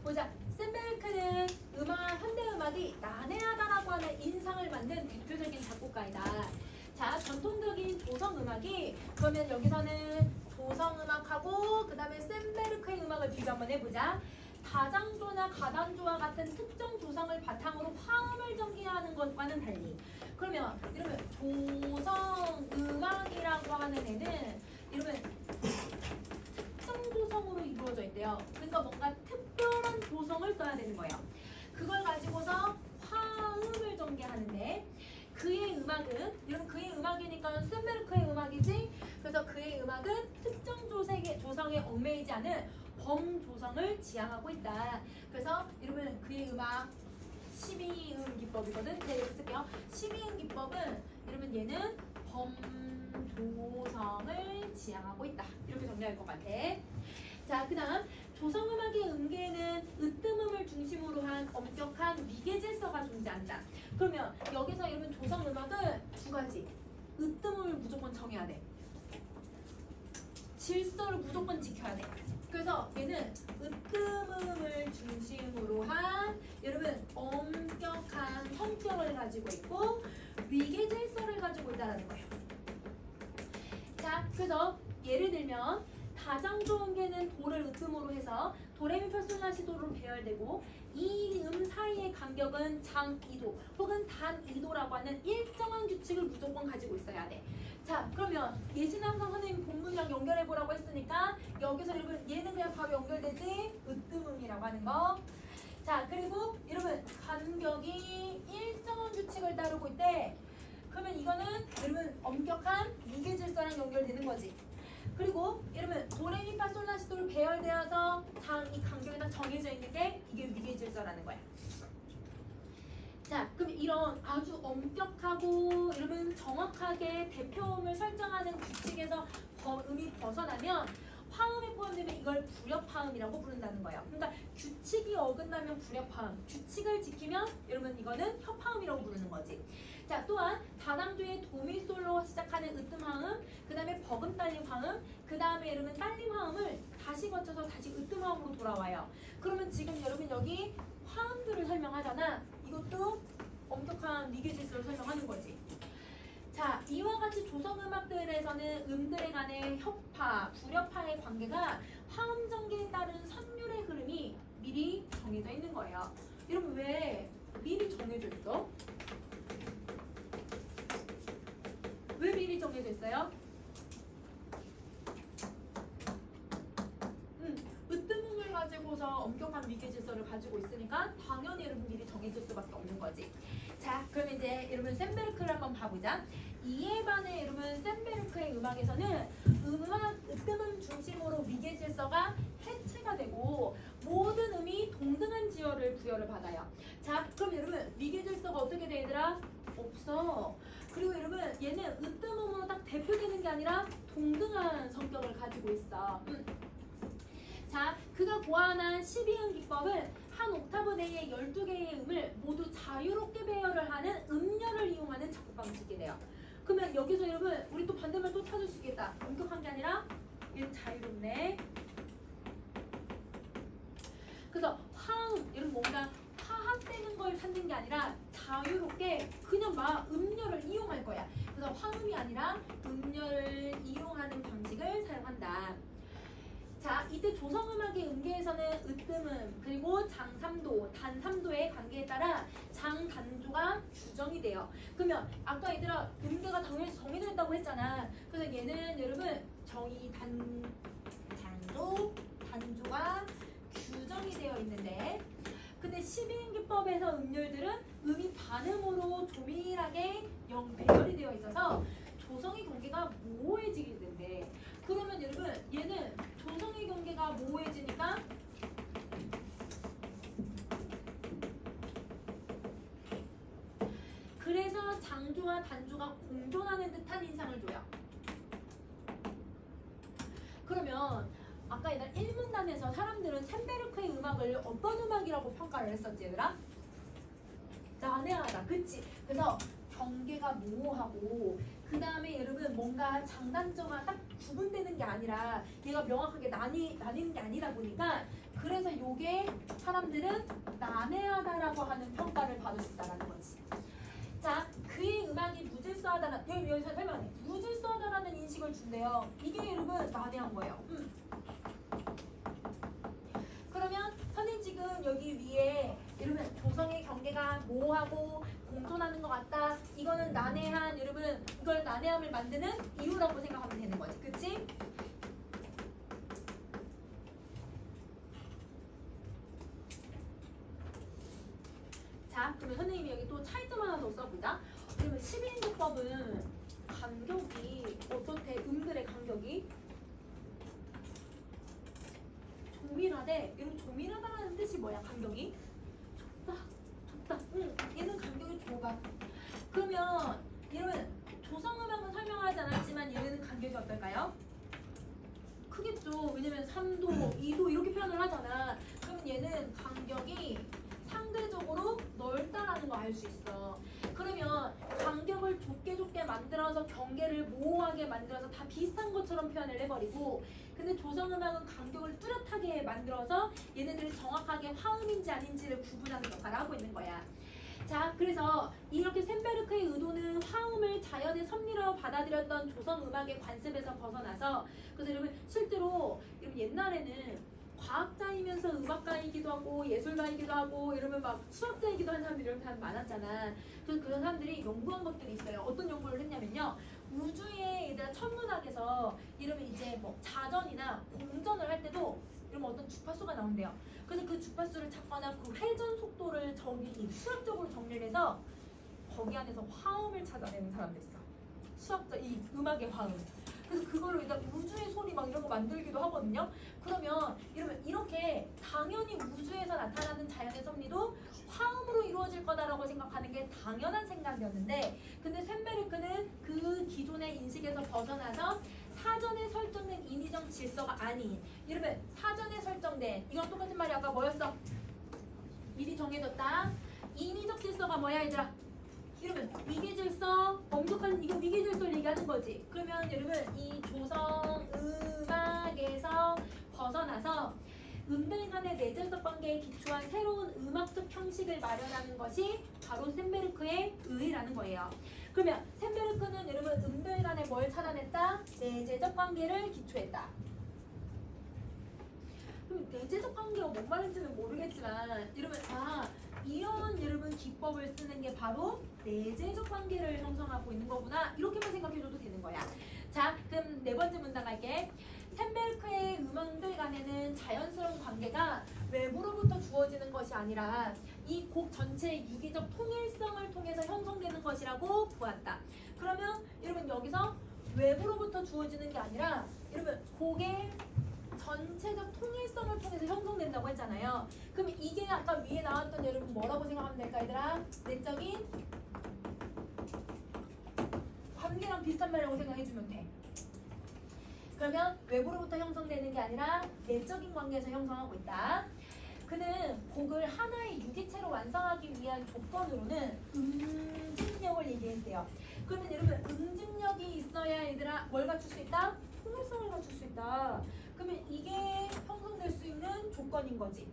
보자. 샌베르크는 현대 음악이 난해하다라고 하는 인상을 만든 대표적인 작곡가이다. 자, 전통적인 조성 음악이 그러면 여기서는 조성 음악하고 그 다음에 샌베르크의 음악을 비교 한번 해보자. 다장조나 가단조와 같은 특정 조성을 바탕으로 화음을 전개하는 것과는 달리 그러면 이러면 조성 음악이라고 하는 애는 이러면 특정 조성으로 이루어져 있대요. 그러니까 뭔가 특별한 조성을 써야 되는 거예요. 그걸 가지고서 화음을 전개하는데 그의 음악은 여러분 그의 음악이니까 샌베르크의 음악이지. 그래서 그의 음악은 특정 조성에 얽매이지 않은 범조성을 지향하고 있다. 그래서 여러분 그의 음악 12음 기법이거든. 네, 이렇게 쓸게요. 12음 기법은 여러분 얘는 범조성을 지향하고 있다. 이렇게 정리할 것 같아. 자, 그 다음 조성음악의 음계에는 으뜸음을 중심으로 한 엄격한 위계 질서가 존재한다. 그러면 여기서 여러분 조성음악은 두 가지. 으뜸음을 무조건 정해야 돼. 질서를 무조건 지켜야 돼. 그래서 얘는 으뜸음을 중심으로 한 여러분 엄격한 성격을 가지고 있고 위계 질서를 가지고 있다는 거예요. 자, 그래서 예를 들면 다장조 음계는 도를 으뜸으로 해서 도레미파솔라시도로 배열되고 이 음 사이의 간격은 장 2도 혹은 단 2도라고 하는 일정한 규칙을 무조건 가지고 있어야 돼. 자, 그러면 예진항상 선생님 본문이랑 연결해보라고 했으니까 여기서 여러분 얘는 그냥 바로 연결되지? 으뜸음이라고 하는 거. 자, 그리고 여러분 간격이 일정한 규칙을 따르고 있대. 그러면 이거는 여러분 엄격한 위계 질서랑 연결되는 거지. 그리고 여러분 도레미파솔라시도로 배열되어서 이 간격이 딱 정해져 있는 게 이게 위계 질서라는 거야. 자, 그럼 이런 아주 엄격하고 여러분 정확하게 대표음을 설정하는 규칙에서 음이 벗어나면 화음에 포함되면 이걸 불협화음이라고 부른다는 거예요. 그러니까 규칙이 어긋나면 불협화음, 규칙을 지키면 여러분 이거는 협화음이라고 부르는 거지. 자, 또한 다당조의 도미솔로 시작하는 으뜸화음, 그 다음에 버금 딸림 화음, 그 다음에 여러분 딸림 화음을 다시 거쳐서 다시 으뜸화음으로 돌아와요. 그러면 지금 여러분 여기 화음들을 설명하잖아. 이것도 엄격한 위계 질서를 설명하는 거지. 자, 이와 같이 조성음악들에서는 음들에 간의 협파, 불협파의 관계가 화음 전개에 따른 선율의 흐름이 미리 정해져 있는 거예요. 여러분 왜 미리 정해져 있어? 왜 미리 정해져 있어요? 으뜸음을 가지고서 엄격한 위계 질서를 가지고 있으니까 당연히 여러분 미리 정해질 수밖에 없는 거지. 자, 그럼 이제 여러분 샌베르크를 한번 봐보자. 이에 반해 여러분 샌베르크의 음악에서는 으뜸음 중심으로 위계 질서가 해체가 되고 모든 음이 동등한 지열을 부여를 받아요. 자, 그럼 여러분 위계 질서가 어떻게 돼 얘들아? 없어. 그리고 여러분 얘는 으뜸음으로 딱 대표되는 게 아니라 동등한 성격을 가지고 있어. 자, 그가 고안한 12음 기법은 한 옥타브 내의 12개의 음을 모두 자유롭게 배열을 하는 음열을 이용하는 작곡 방식이래요. 그러면 여기서 여러분 우리 또 반대말 또 찾을 수 있겠다. 엄격한 게 아니라 얘는 자유롭네. 그래서 화음, 여러분 뭔가 화합되는 걸 찾는 게 아니라 자유롭게 그냥 막 음열을 이용할 거야. 그래서 화음이 아니라 음열을 이용하는 방식을 사용한다. 자, 이때 조성음악의 음계에서는 으뜸음 그리고 장 3도, 단 3도의 관계에 따라 장 단조가 규정이 돼요. 그러면 아까 얘들아 음계가 당연히 정해져 있다고 했잖아. 그래서 얘는 여러분 장조, 단조가 규정이 되어 있는데 근데 12음 기법에서 음률들은 음이 반음으로 조밀하게 배열이 되어 있어서 조성의 경계가 모호해지게 된대. 그러면 여러분 얘는 조성의 경계가 모호해지니까 그래서 장조와 단조가 공존하는 듯한 인상을 줘요. 그러면 아까 얘들 1문단에서 사람들은 샌베르크의 음악을 어떤 음악이라고 평가를 했었지 얘들아? 난해하다. 그치? 그래서 경계가 모호하고 그 다음에 여러분 뭔가 장단점과 딱 구분되는 게 아니라 얘가 명확하게 나뉘는 게 아니다 보니까 그래서 요게 사람들은 난해하다라고 하는 평가를 받을 수 있다는 거지. 자, 그의 음악이 무질서하다는 여기서 설명해. 무질서하다라는 인식을 준대요. 이게 여러분 난해한 거예요. 그러면 선생님 지금 여기 위에 여러분 조성의 경계가 모호하고 공존하는 것 같다. 이거는 난해한 여러분 이걸 난해함을 만드는 이유라고 생각하면 되는 거지. 그치? 자, 그러면 선생님이 여기 또 차이점 하나 더 써보자. 그러면 12인조법은 간격이 어떻대? 음들의 간격이 조밀하대. 여러분 조밀하다라는 뜻이 뭐야? 간격이? 좁다. 얘는 간격이 좁아. 그러면 여러분 조성음악은 설명하지 않았지만 얘는 간격이 어떨까요? 크겠죠. 왜냐면 3도, 2도 이렇게 표현을 하잖아. 그럼 얘는 간격이 상대적으로 넓다라는 거 알 수 있어. 그러면 간격을 좁게 만들어서 경계를 모호하게 만들어서 다 비슷한 것처럼 표현을 해버리고 근데 조성음악은 간격을 뚜렷하게 만들어서 얘네들이 정확하게 화음인지 아닌지를 구분하는 역할을 하고 있는 거야. 자, 그래서 이렇게 샌베르크의 의도는 화음을 자연의 섭리로 받아들였던 조성음악의 관습에서 벗어나서 그래서 여러분 실제로 여러분 옛날에는 과학자이면서 음악가이기도 하고 예술가이기도 하고 이러면 막 수학자이기도 한 사람들이 이렇게 많았잖아. 그래서 그런 사람들이 연구한 것들이 있어요. 어떤 연구를 했냐면요. 우주의 얘들아 천문학에서 이러면 이제 뭐 자전이나 공전을 할 때도 이러면 어떤 주파수가 나온대요. 그래서 그 주파수를 찾거나 그 회전 속도를 수학적으로 정리를 해서 거기 안에서 화음을 찾아내는 사람도 있어. 수학자 이 음악의 화음. 그래서 그걸로 일단 우주의 소리 막 이런 거 만들기도 하거든요. 그러면 이렇게 당연히 우주에서 나타나는 자연의 섭리도 화음으로 이루어질 거다라고 생각하는 게 당연한 생각이었는데 근데 샌베르크는 그 기존의 인식에서 벗어나서 사전에 설정된 인위적 질서가 아닌 이러면 사전에 설정된 이건 똑같은 말이 아까 뭐였어? 미리 정해졌다. 인위적 질서가 뭐야 얘들아? 이러면 위계질서, 엄격한 이거 위계질서를 얘기하는 거지. 그러면 여러분 이 조성 음악에서 벗어나서 음들 간의 내재적 관계에 기초한 새로운 음악적 형식을 마련하는 것이 바로 샌베르크의 의의라는 거예요. 그러면 샌베르크는 여러분 음들 간에 뭘 찾아냈다? 내재적 관계를 기초했다. 그럼 내재적 관계가 뭔 말인지는 모르겠지만 여러분 이런 여러분 기법을 쓰는 게 바로 내재적 관계를 형성하고 있는 거구나 이렇게만 생각해줘도 되는 거야. 자, 그럼 네 번째 문장 갈게. 샌베르크의 음악들 간에는 자연스러운 관계가 외부로부터 주어지는 것이 아니라 이 곡 전체의 유기적 통일성을 통해서 형성되는 것이라고 보았다. 그러면 여러분 여기서 외부로부터 주어지는 게 아니라 여러분 곡의 전체적 통일성을 통해서 형성된다고 했잖아요. 그럼 이게 아까 위에 나왔던 여러분 뭐라고 생각하면 될까 얘들아? 내적인 관계랑 비슷한 말이라고 생각해주면 돼. 그러면 외부로부터 형성되는 게 아니라 내적인 관계에서 형성하고 있다. 그는 곡을 하나의 유기체로 완성하기 위한 조건으로는 응집력을 얘기했대요. 그러면 여러분 응집력이 있어야 얘들아 뭘 갖출 수 있다? 통일성을 갖출 수 있다. 그러면 이게 형성될 수 있는 조건인 거지.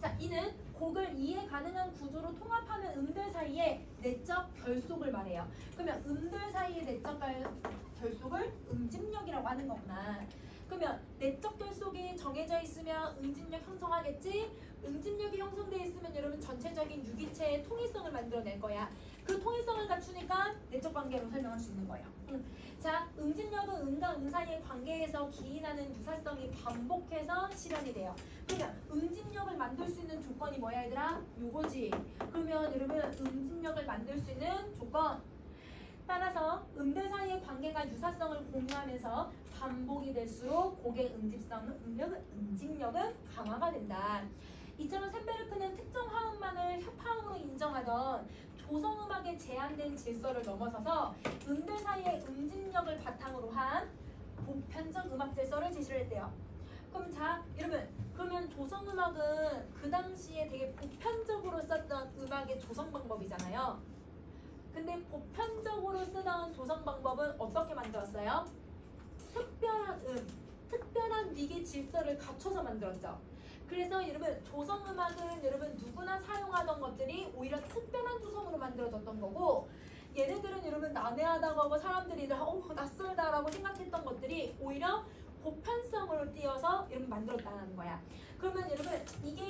자, 이는 곡을 이해 가능한 구조로 통합하는 음들 사이의 내적 결속을 말해요. 그러면 음들 사이의 내적 결속을 응집력이라고 하는 거구나. 그러면 내적 결속이 정해져 있으면 응집력 형성하겠지? 응집력이 형성되어 있으면 여러분 전체적인 유기체의 통일성을 만들어낼 거야. 그 통일성을 갖추니까 내적 관계로 설명할 수 있는 거예요. 자, 응집력은 음과 음 사이의 관계에서 기인하는 유사성이 반복해서 실현이 돼요. 그러면 응집력을 만들 수 있는 조건이 뭐야 얘들아? 요거지. 그러면 여러분 응집력을 만들 수 있는 조건 따라서 음들 사이의 관계가 유사성을 공유하면서 반복이 될수록 곡의 응집력은 강화가 된다. 이처럼 샌베르크는 특정 화음만을 협화음으로 인정하던 조성음악의 제한된 질서를 넘어서서 음들 사이의 응집력을 바탕으로 한 보편적 음악 질서를 제시를 했대요. 그럼 자, 여러분 그러면 조성음악은 그 당시에 되게 보편적으로 썼던 음악의 조성 방법이잖아요. 근데 보편적으로 쓰던 조성 방법은 어떻게 만들었어요? 특별한 위계 질서를 갖춰서 만들었죠. 그래서 여러분 조성음악은 여러분 누구나 사용하던 것들이 오히려 특별한 조성으로 만들어졌던 거고, 얘네들은 여러분 난해하다고 하고 사람들이 낯설다라고 생각했던 것들이 오히려 보편성으로 띄어서 여러분 만들었다는 거야. 그러면 여러분 이게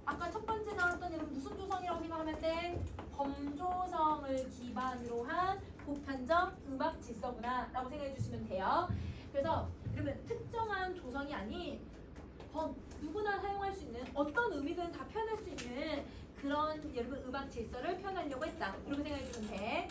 아까 첫 번째 나왔던 여러분 무슨 조성이라고 생각하면 돼? 범조성을 기반으로 한 보편적 음악 질서구나 라고 생각해 주시면 돼요. 그래서 여러분 특정한 조성이 아닌 누구나 사용할 수 있는 어떤 의미든 다 표현할 수 있는 그런 여러분 음악 질서를 표현하려고 했다. 이렇게 생각해 주시면 돼.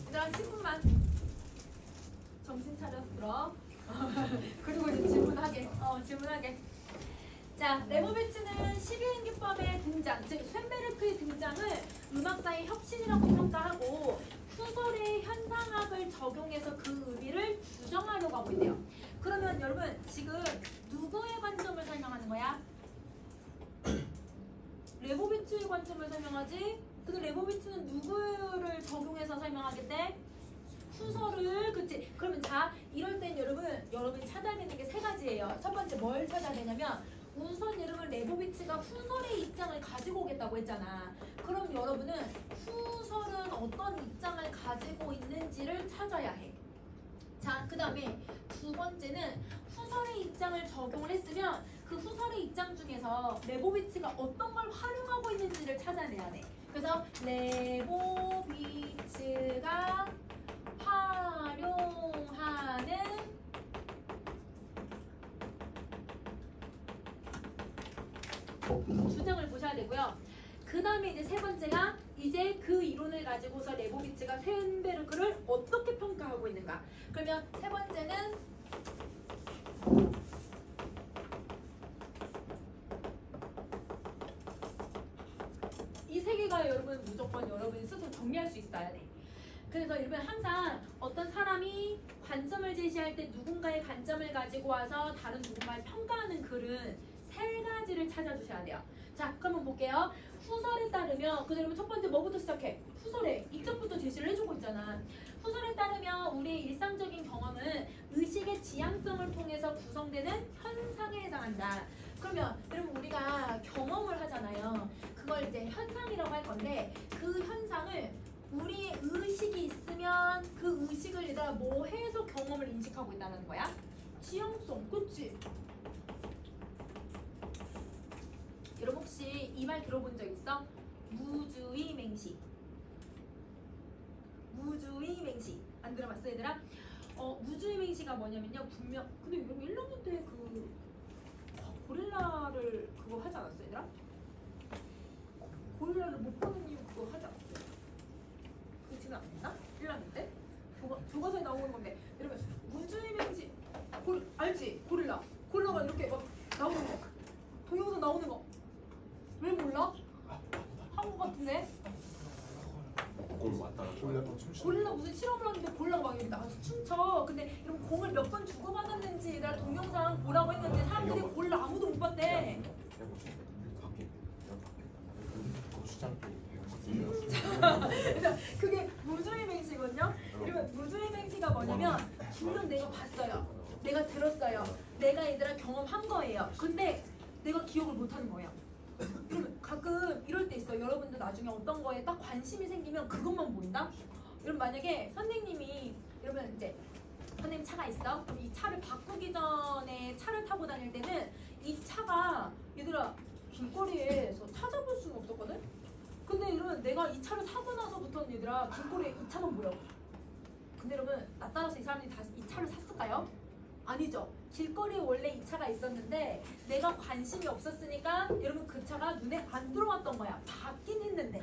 얘들아 10분만 정신 차려 들어. 그리고 이제 질문하게. 자, 레보비츠는 12인 기법의 등장, 즉 쇤베르크의 등장을 음악사의 혁신이라고 평가하고 후설의 현상학을 적용해서 그 의미를 규정하려고 하고 있대요. 그러면 여러분 지금 누구의 관점을 설명하는 거야? 레보비츠의 관점을 설명하지? 근데 레보비츠는 누구를 적용해서 설명하겠대? 후설을, 그치? 그러면 자, 이럴 땐 여러분이 찾아야 되는 게 세 가지예요. 첫 번째 뭘 찾아야 되냐면 우선 여러분 레보비츠가 후설의 입장을 가지고 오겠다고 했잖아. 그럼 여러분은 후설은 어떤 입장을 가지고 있는지를 찾아야 해. 자, 그 다음에 두 번째는 후설의 입장을 적용을 했으면 그 후설의 입장 중에서 레보비츠가 어떤 걸 활용하고 있는지를 찾아내야 돼. 그래서 레보비츠가 활용하는 주장을 보셔야 되고요. 그 다음에 이제 세 번째가 이제 그 이론을 가지고서 레보비츠가 쇤베르크를 어떻게 평가하고 있는가. 그러면 세 번째는 이 세 개가 여러분 무조건 여러분이 스스로 정리할 수 있어야 돼. 그래서 여러분 항상 어떤 사람이 관점을 제시할 때 누군가의 관점을 가지고 와서 다른 누군가를 평가하는 글은 세 가지를 찾아주셔야 돼요. 자, 그러면 볼게요. 후설에 따르면, 그래서 여러분 첫 번째 뭐부터 시작해? 후설에 입장부터 제시를 해주고 있잖아. 후설에 따르면 우리의 일상적인 경험은 의식의 지향성을 통해서 구성되는 현상에 해당한다. 그러면 여러분 우리가 경험을 하잖아요. 그걸 이제 현상이라고 할 건데 그 현상을 우리의 의식이 있으면 그 의식을 얘들아 뭐 해서 경험을 인식하고 있다는 거야? 지향성, 그치? 여러분 혹시 이 말 들어본 적 있어? 무주의 맹시. 무주의 맹시. 안 들어봤어 얘들아? 무주의 맹시가 뭐냐면요. 분명 근데 여러분 1학년 때 그 고릴라를 그거 하지 않았어 얘들아? 고릴라를 못 보는 이유 그거 하지 않았어요? 그거 지금 안 했나? 1학년 때? 교과서에 나오는 건데 여러분 무주의 맹시 알지? 고릴라가 이렇게 막 나오는 거 동영상 나오는 거 왜 몰라? 한국 같은데? 고릴라 무슨 실험을 하는데 고릴라가 막 여기 나와서 춤춰. 근데 이런 공을 몇 번 주고받았는지 얘들아 동영상 보라고 했는데 사람들이 고릴라 아무도 못 봤대. 그래서 그게 무주의 맹시거든요. 그러면 무주의 맹시가 뭐냐면 물론 내가 봤어요. 내가 들었어요. 내가 얘들아 경험한 거예요. 근데 내가 기억을 못하는 거예요. 그러면 가끔 이럴 때 있어요. 여러분들 나중에 어떤 거에 딱 관심이 생기면 그것만 보인다? 여러분 만약에 선생님이 여러분 이제 선생님 차가 있어? 그럼 이 차를 바꾸기 전에 차를 타고 다닐 때는 이 차가 얘들아 길거리에서 찾아볼 수는 없었거든? 근데 여러분 내가 이 차를 사고 나서부터는 얘들아 길거리에 이 차만 보여. 근데 여러분 나 따라서 이 사람들이 다 이 차를 샀을까요? 아니죠. 길거리에 원래 이 차가 있었는데 내가 관심이 없었으니까 여러분 그 차가 눈에 안 들어왔던 거야. 봤긴 했는데.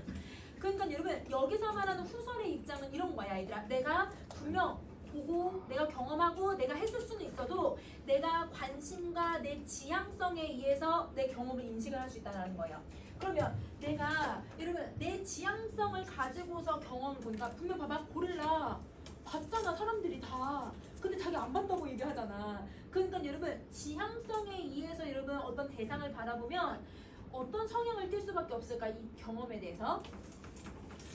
그러니까 여러분 여기서 말하는 후설의 입장은 이런 거야 얘들아. 내가 분명 보고 내가 경험하고 내가 했을 수는 있어도 내가 관심과 내 지향성에 의해서 내 경험을 인식을 할 수 있다는 거예요. 그러면 내가 여러분 내 지향성을 가지고서 경험을 보니까 분명 봐봐 고릴라 봤잖아 사람들이 다. 근데 자기 안 봤다고 얘기하잖아. 그러니까 여러분 지향성에 의해서 여러분 어떤 대상을 바라보면 어떤 성향을 띌 수밖에 없을까? 이 경험에 대해서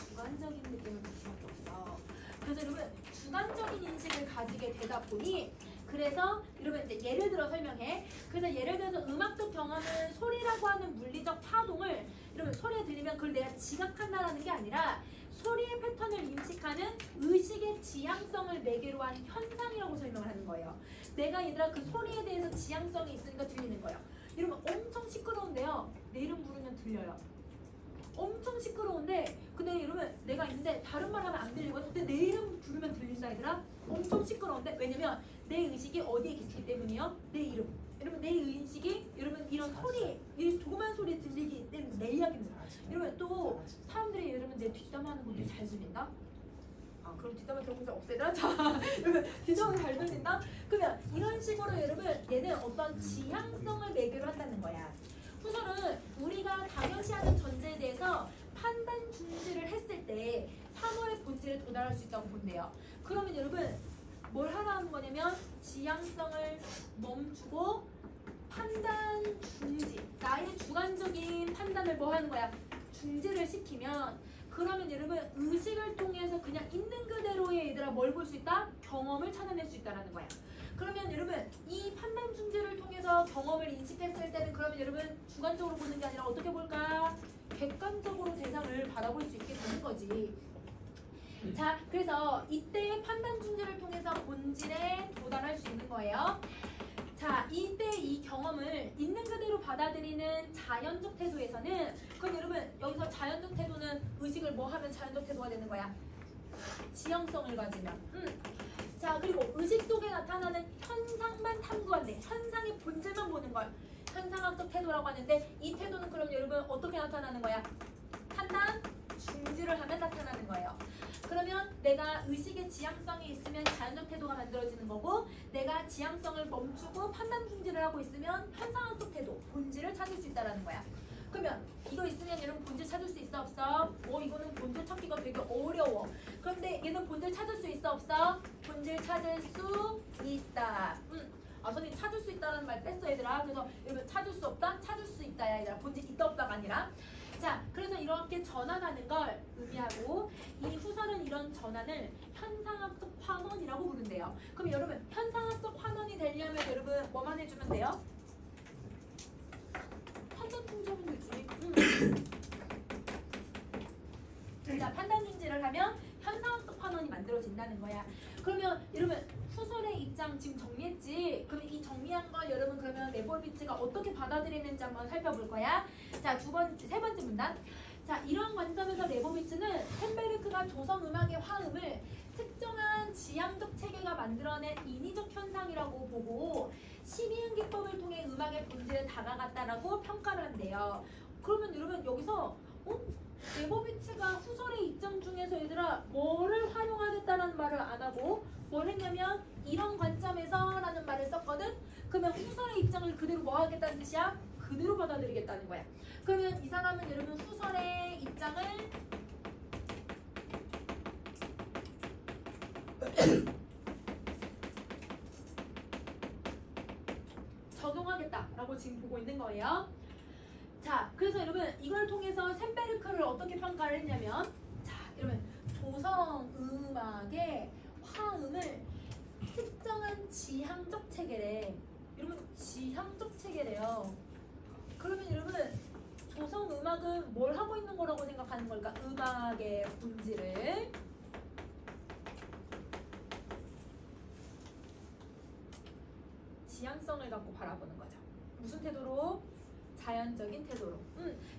주관적인 느낌을 줄 수밖에 없어. 그래서 여러분 주관적인 인식을 가지게 되다 보니 그래서 여러분 이제 예를 들어 설명해. 그래서 예를 들어서 음악적 경험은 소리라고 하는 물리적 파동을 여러분 소리에 들리면 그걸 내가 지각한다라는 게 아니라 소리의 패턴을 인식하는 의식의 지향성을 매개로 한 현상이라고 설명을 하는 거예요. 내가 얘들아 그 소리에 대해서 지향성이 있으니까 들리는 거예요. 여러분 엄청 시끄러운데요. 내 이름 부르면 들려요. 엄청 시끄러운데 근데 여러분 내가 있는데 다른 말 하면 안 들리거든. 근데 내 이름 부르면 들린다 얘들아. 엄청 시끄러운데 왜냐면 내 의식이 어디에 있기 때문이요? 내 이름. 여러분 내 의식이 여러분 이런 소리 이 조그만 소리 들리기 때문에 내 이야기입니다. 여러분 또 사람들이 여러분 내 뒷담화 하는 것도 잘 들린다? 아 그럼 뒷담화 들어보자 없애자. 자 여러분 뒷담화 잘 들린다? 그러면 이런 식으로 여러분 얘는 어떤 지향성을 매개로 한다는 거야. 후설은 우리가 당연시하는 전제에 대해서 판단 중지를 했을 때 사물의 본질에 도달할 수 있다고 본대요. 그러면 여러분 뭘 하라는 거냐면 지향성을 멈추고 판단 중지, 나의 주관적인 판단을 뭐 하는 거야? 중지를 시키면 그러면 여러분 의식을 통해서 그냥 있는 그대로의 얘들아 뭘 볼 수 있다? 경험을 찾아낼 수 있다는 거야. 그러면 여러분 이 판단 중지를 통해서 경험을 인식했을 때는 그러면 여러분 주관적으로 보는 게 아니라 어떻게 볼까? 객관적으로 대상을 바라볼 수 있게 되는 거지. 자, 그래서 이때 판단 중지를 통해서 본질에 도달할 수 있는 거예요. 자, 이때 이 경험을 있는 그대로 받아들이는 자연적 태도에서는 그럼 여러분 여기서 자연적 태도는 의식을 뭐 하면 자연적 태도가 되는 거야? 지향성을 가지면. 자, 그리고 의식 속에 나타나는 현상만 탐구한대. 현상의 본질만 보는 걸 현상학적 태도라고 하는데 이 태도는 그럼 여러분 어떻게 나타나는 거야? 판단 중지를 하면 나타나는 거예요. 그러면 내가 의식의 지향성이 있으면 자연적 태도가 만들어지는 거고 내가 지향성을 멈추고 판단 중지를 하고 있으면 현상학적 태도, 본질을 찾을 수 있다는 거야. 그러면 이거 있으면 여러분 본질 찾을 수 있어 없어? 이거는 본질 찾기가 되게 어려워. 그런데 얘는 본질 찾을 수 있어 없어? 본질 찾을 수 있다. 아 선생님 찾을 수 있다는 말 뺐어 얘들아. 그래서 여러분 찾을 수 없다? 찾을 수 있다 야 얘들아. 본질 있다 없다가 아니라. 자, 그래서 이렇게 전환하는 걸 의미하고 이 후설은 이런 전환을 현상학적 환원이라고 부른대요. 그럼 여러분 현상학적 환원이 되려면 여러분 뭐만 해주면 돼요? 판단 중지하면 되지. 자, 판단 중지를 하면 현상학적 환원이 만들어진다는 거야. 그러면 여러분 후설의 입장 지금 정리했지? 그럼 이 정리한 걸 여러분 그러면 레볼비츠가 어떻게 받아들이는지 한번 살펴볼 거야. 자, 세 번째 문단. 자, 이런 관점에서 레보비츠는 템베르크가 조성음악의 화음을 특정한 지향적 체계가 만들어낸 인위적 현상이라고 보고 심의은 기법을 통해 음악의 본질에 다가갔다라고 평가를 한대요. 그러면 여러분 여기서 레보비츠가 후설의 입장 중에서 얘들아 뭐를 활용하겠다는 말을 안 하고 뭘 했냐면 이런 관점에서 라는 말을 썼거든. 그러면 후설의 입장을 그대로 뭐 하겠다는 뜻이야? 그대로 받아들이겠다는 거야. 그러면 이 사람은 여러분 후설의 입장을 적용하겠다라고 지금 보고 있는 거예요. 자, 그래서 여러분 이걸 통해서 셈베르크를 어떻게 평가를 했냐면 자, 여러분 조성음악의 화음을 특정한 지향적 체계래. 여러분 지향적 체계래요. 그러면 여러분 조성음악은 뭘 하고 있는 거라고 생각하는 걸까? 음악의 본질을 지향성을 갖고 바라보는 거죠. 무슨 태도로? 자연적인 태도로.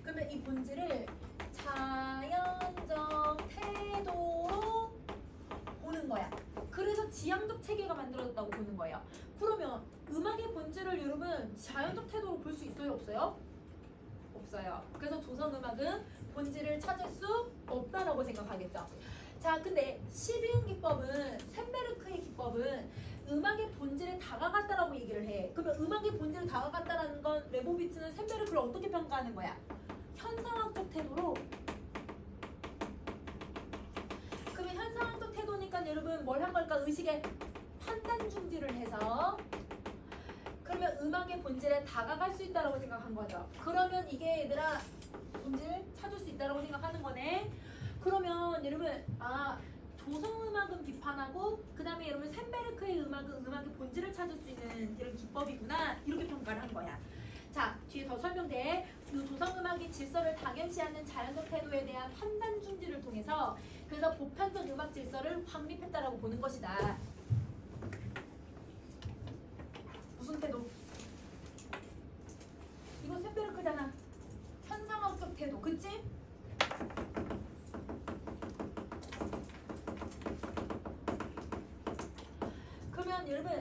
그러면 이 본질을 자연적 태도로 보는 거야. 그래서 지향적 체계가 만들어졌다고 보는 거예요. 그러면 음악의 본질을 여러분 자연적 태도로 볼 수 있어요? 없어요? 없어요. 그래서 조성음악은 본질을 찾을 수 없다라고 생각하겠죠. 자, 근데 12음 기법은, 샌베르크의 기법은 음악의 본질에 다가갔다라고 얘기를 해. 그러면 음악의 본질에 다가갔다라는 건 레보비츠는 샌베르크를 어떻게 평가하는 거야? 현상학적 태도로. 그러면 현상학적 태도니까 여러분 뭘 한 걸까? 의식의 판단 중지를 해서 그러면 음악의 본질에 다가갈 수 있다라고 생각한 거죠. 그러면 이게 얘들아 본질 찾을 수 있다라고 생각하는 거네. 그러면 여러분 조성음악은 비판하고 그 다음에 여러분 샌베르크의 음악은 음악의 본질을 찾을 수 있는 이런 기법이구나 이렇게 평가를 한 거야. 자, 뒤에 더 설명돼. 이 조성음악이 질서를 당연시 하는 자연적 태도에 대한 판단 중지를 통해서 그래서 보편적 음악 질서를 확립했다라고 보는 것이다. 무슨 태도? 이거 샌베르크잖아. 현상학적 태도, 그치? 그러면 여러분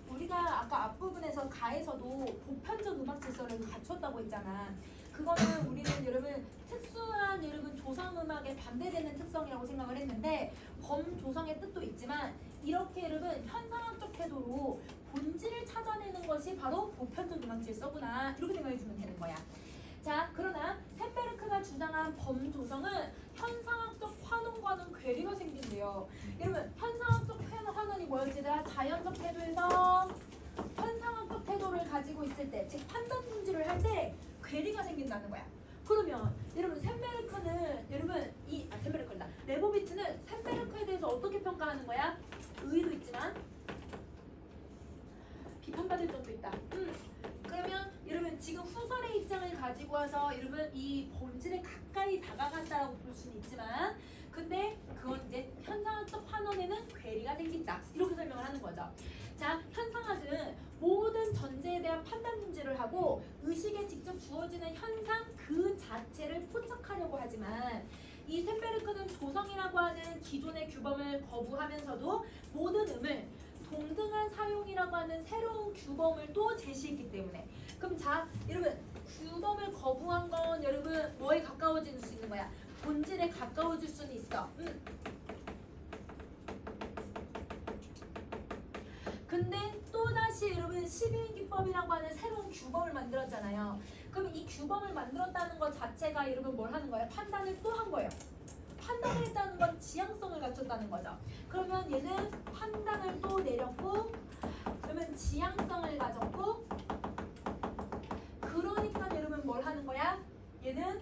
우리가 아까 앞부분에서 가에서도 보편적 음악 질서를 갖췄다고 했잖아. 그거는 우리는 여러분 특수한 여러분 조성음악에 반대되는 특성이라고 생각을 했는데 범조성의 뜻도 있지만 이렇게 여러분 현상학적 태도로 본질을 찾아내는 것이 바로 보편적 음악 질서구나 이렇게 생각해 주면 되는 거야. 자, 그러나 샌베르크가 주장한 범조성은 현상학적 환원과는 괴리가 생긴대요. 여러분 현상학적 환원이 뭐였지더라? 자연적 태도에서 현상학적 태도를 가지고 있을 때, 즉 판단 중지를 할 때 괴리가 생긴다는 거야. 그러면 여러분 샌베르크는 여러분 샌베르크다. 레보비츠는 샌베르크에 대해서 어떻게 평가하는 거야? 의의도 있지만 비판받을 점도 있다. 그러면 여러분 지금 후설의 입장을 가지고 와서 여러분 이 본질에 가까이 다가간다라고 볼 수는 있지만 근데 그건 이제 현상학적 환원에는 괴리가 생긴다. 이렇게 설명을 하는 거죠. 자, 현상학은 모든 전제에 대한 판단 중지를 하고 의식에 직접 주어지는 현상 그 자체를 포착하려고 하지만 이 샌베르크는 조성이라고 하는 기존의 규범을 거부하면서도 모든 음을 동등한 사용이라고 하는 새로운 규범을 또 제시했기 때문에 그럼 자 여러분 규범을 거부한 건 여러분 뭐에 가까워질 수 있는 거야? 본질에 가까워질 수는 있어. 근데 또다시 여러분 12인 기법이라고 하는 새로운 규범을 만들었잖아요. 그럼 이 규범을 만들었다는 것 자체가 여러분 뭘 하는 거예요? 판단을 또 한 거예요. 판단을 했다는 건 지향성을 갖췄다는 거죠. 그러면 얘는 판단을 또 내렸고 그러면 지향성을 가졌고 그러니까 여러분 뭘 하는 거야? 얘는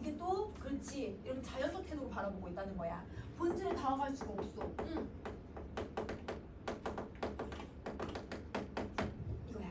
이게 또 그렇지 여러분 자연적 태도로 바라보고 있다는 거야. 본질에 다가갈 수가 없어. 이거야.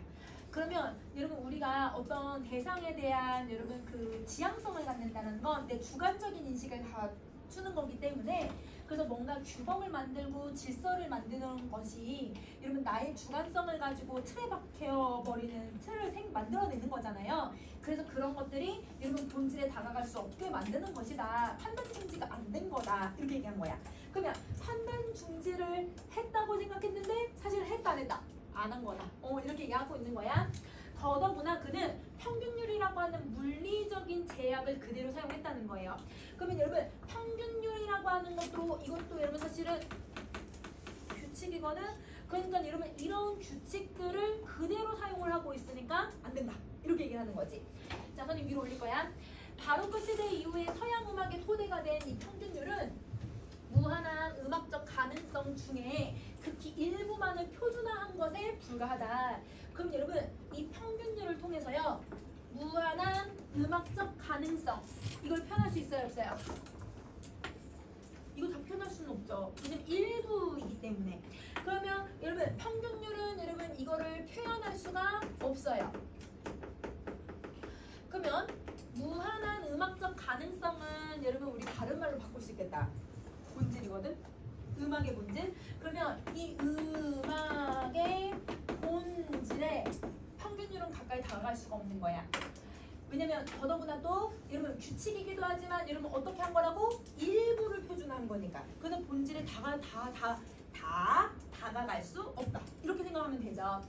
그러면 여러분 우리가 어떤 대상에 대한 여러분 그 지향성을 갖는다는 건 내 주관적인 인식을 갖추는 거기 때문에 그래서 뭔가 규범을 만들고 질서를 만드는 것이 여러분 나의 주관성을 가지고 틀에 박혀버리는 틀을 만들어내는 거잖아요. 그래서 그런 것들이 여러분 본질에 다가갈 수 없게 만드는 것이다. 판단 중지가 안 된 거다. 이렇게 얘기한 거야. 그러면 판단 중지를 했다고 생각했는데 사실 했다 안 했다? 안 한 거다. 이렇게 얘기하고 있는 거야. 더더구나 그는 평균율이라고 하는 물리적인 제약을 그대로 사용했다는 거예요. 그러면 여러분 평균율이라고 하는 것도 이것도 여러분 사실은 규칙이거든. 그러니까 여러분 이런 규칙들을 그대로 사용을 하고 있으니까 안 된다. 이렇게 얘기를 하는 거지. 자, 선생님 위로 올릴 거야. 바로크 시대 이후에 서양 음악의 토대가 된 이 평균율은 무한한 음악적 가능성 중에 극히 일부만을 표준화한 것에 불과하다. 그럼 여러분 이 평균율을 통해서요 무한한 음악적 가능성 이걸 표현할 수 있어요 없어요? 이거 다 표현할 수는 없죠. 왜냐면 일부이기 때문에. 그러면 여러분 평균율은 여러분 이거를 표현할 수가 없어요. 그러면 무한한 음악적 가능성은 여러분 우리 다른 말로 바꿀 수 있겠다. 본질이거든. 음악의 본질. 그러면 이 음악의 본질에 평균율은 가까이 다가갈 수가 없는 거야. 왜냐면 더더구나 또 여러분 규칙이기도 하지만 여러분 어떻게 한 거라고? 일부를 표준한 거니까. 그래서 본질에 다가갈 수 없다. 이렇게 생각하면 되죠.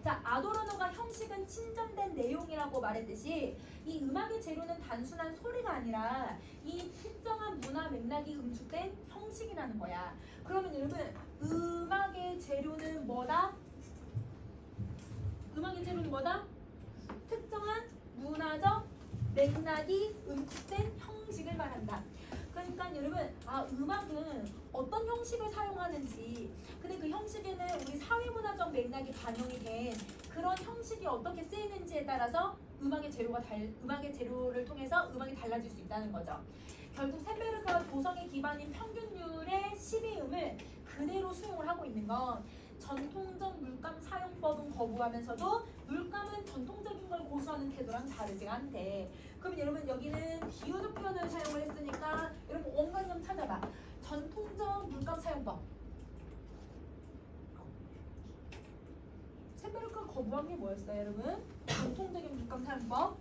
자, 아도르노가 형식은 친전된 내용이라고 말했듯이 이 음악의 재료는 단순한 소리가 아니라 이 특정한 문화 맥락이 응축된 형식이라는 거야. 그러면 여러분 음악의 재료는 뭐다? 음악의 재료는 뭐다? 특정한 문화적 맥락이 응축된 형식을 말한다. 그러니까 여러분 음악은 어떤 형식을 사용하는지 근데 그 형식에는 우리 사회문화적 맥락이 반영이 된 그런 형식이 어떻게 쓰이는지에 따라서 음악의 재료를 통해서 음악이 달라질 수 있다는 거죠. 결국 샌베르크가 도성의 기반인 평균율의 12음을 그대로 수용을 하고 있는 건 전통적 물감 사용법은 거부하면서도 물감은 전통적인 걸 고수하는 태도랑 다르지가 않대. 그럼 여러분 여기는 비유적 표현을 사용을 했으니까 여러분 원관 좀 찾아봐. 전통적 물감 사용법. 샌베르크가 거부한 게 뭐였어요 여러분? 전통적인 물감 사용법.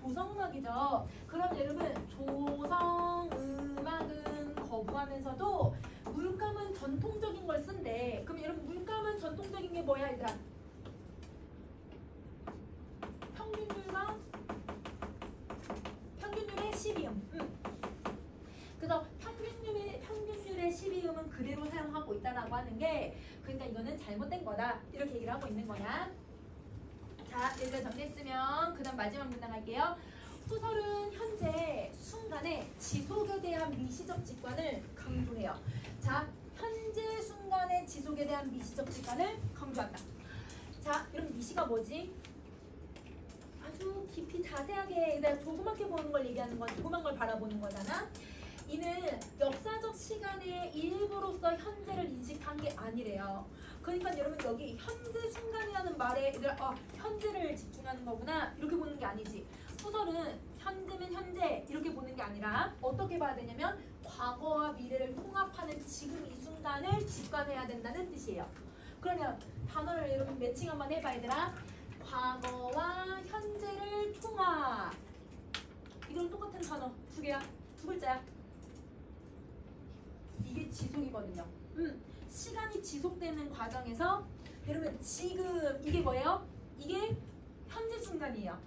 조성음악이죠. 그럼 여러분 조성음악은 거부하면서도 물감은 전통적인 걸 쓴대. 그럼 여러분 물감은 전통적인 게 뭐야 얘들아? 평균율의 12음. 그래서 평균율의 12음은 그대로 사용하고 있다라고 하는 게 그러니까 이거는 잘못된 거다. 이렇게 얘기를 하고 있는 거냐. 자, 여기가 정리했으면 그 다음 마지막 문장 할게요. 소설은 현재 순간의 지속에 대한 미시적 직관을 강조해요. 자, 현재 순간의 지속에 대한 미시적 직관을 강조한다. 자, 여러분 미시가 뭐지? 아주 깊이 자세하게 내가 조그맣게 보는 걸 얘기하는 건 조그만 걸 바라보는 거잖아. 이는 역사적 시간의 일부로서 현재를 인식한 게 아니래요. 그러니까 여러분 여기 현재 순간이라는 말에 현재를 집중하는 거구나 이렇게 보는 게 아니지. 소설은 현재면 현재 이렇게 보는 게 아니라 어떻게 봐야 되냐면 과거와 미래를 통합하는 지금 이 순간을 직관해야 된다는 뜻이에요. 그러면 단어를 여러분 매칭 한번 해봐 얘들아. 과거와 현재를 통합. 이건 똑같은 단어 두 개야. 두 글자야. 이게 지속이거든요. 시간이 지속되는 과정에서 여러분 지금 이게 뭐예요? 이게 현재 순간이에요.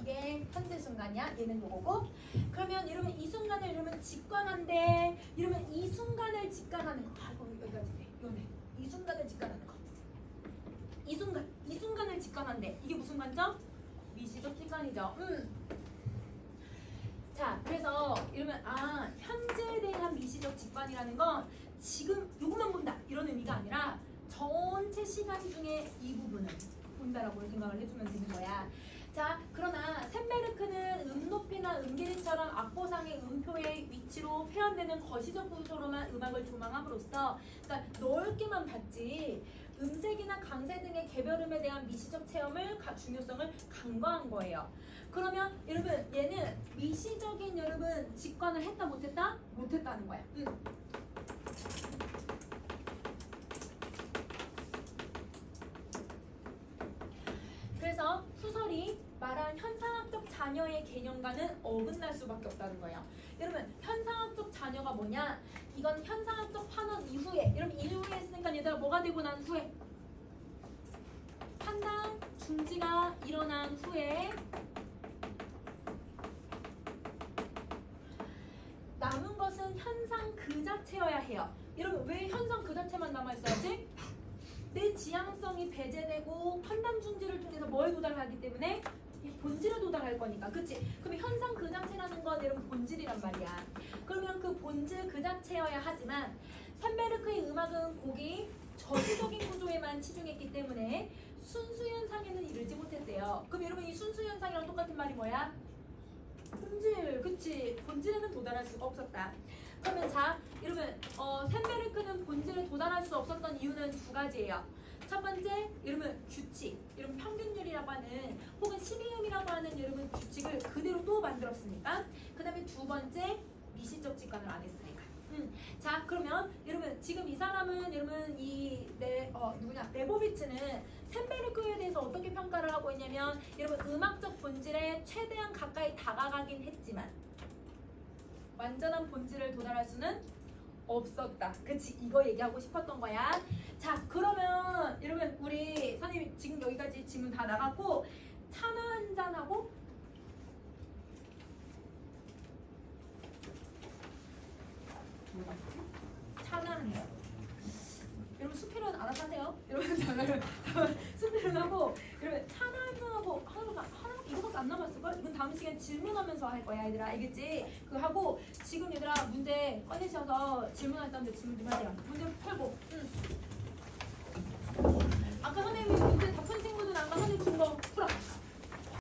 이게 현재 순간이야. 얘는 요거고. 그러면 여러분 이 순간을 여러분 직관한데 여러분 이 순간을 직관하는 거. 여기까지 돼. 이거네. 이 순간을 직관하는 거. 이 순간을 직관한대. 이게 무슨 관점? 미시적 직관이죠. 자, 그래서 이러면 현재에 대한 미시적 직관이라는 건 지금 요것만 본다 이런 의미가 아니라 전체 시간 중에 이 부분을 본다라고 생각을 해주면 되는 거야. 자, 그러나 샌베르크는 음높이나 음길이처럼 악보상의 음표의 위치로 표현되는 거시적 구조로만 음악을 조망함으로써 그러니까 넓게만 봤지 음색이나 강세 등의 개별음에 대한 미시적 체험을 중요성을 간과한 거예요. 그러면 여러분 얘는 미시적인 여러분 직관을 했다 못했다? 못했다는 거야. 그래서 수설이 말한 현상학적 자녀의 개념과는 어긋날 수밖에 없다는 거예요. 여러분 현상학적 자녀가 뭐냐? 이건 현상학적 판원 이후에 여러분 이후에 했으니까 얘들아 뭐가 되고 난 후에 판단 중지가 일어난 후에 남은 것은 현상 그 자체여야 해요. 여러분 왜 현상 그 자체만 남아있어야지? 내 지향성이 배제되고 판단 중지를 통해서 뭐에 도달하기 때문에 본질에 도달할 거니까. 그치? 그럼 현상 그 자체라는 건 여러분 본질이란 말이야. 그러면 그 본질 그 자체여야 하지만 샌베르크의 음악은 곡이 저주적인 구조에만 치중했기 때문에 순수현상에는 이르지 못했대요. 그럼 여러분 이 순수현상이랑 똑같은 말이 뭐야? 본질, 그치? 본질에는 도달할 수가 없었다. 그러면 자, 여러분 샌베르크는 본질에 도달할 수 없었던 이유는 두 가지예요. 첫 번째, 여러분 규칙, 여러분 평균율이라고 하는 혹은 12음이라고 하는 여러분 규칙을 그대로 또 만들었으니까. 그 다음에 두 번째, 미시적 직관을 안 했으니까. 자, 그러면 여러분 지금 이 사람은 여러분 누구냐? 레보비츠는 샘베르크에 대해서 어떻게 평가를 하고 있냐면 여러분 음악적 본질에 최대한 가까이 다가가긴 했지만 완전한 본질을 도달할 수는 없었다. 그치? 이거 얘기하고 싶었던 거야. 자, 그러면 여러분 우리 선생님 지금 여기까지 질문 다 나갔고 차나 한잔하고 차나 한잔. 여러분 수필은 알아서 하세요. 여러분 수필은 하고 여러분 차나 한잔하고 하나 이거밖에 안 남았을걸? 이건 다음 시간 질문하면서 할 거야 얘들아. 알겠지? 그거 하고 지금 얘들아 문제 꺼내셔서 질문할 사람들 질문 좀 하세요. 문제 풀고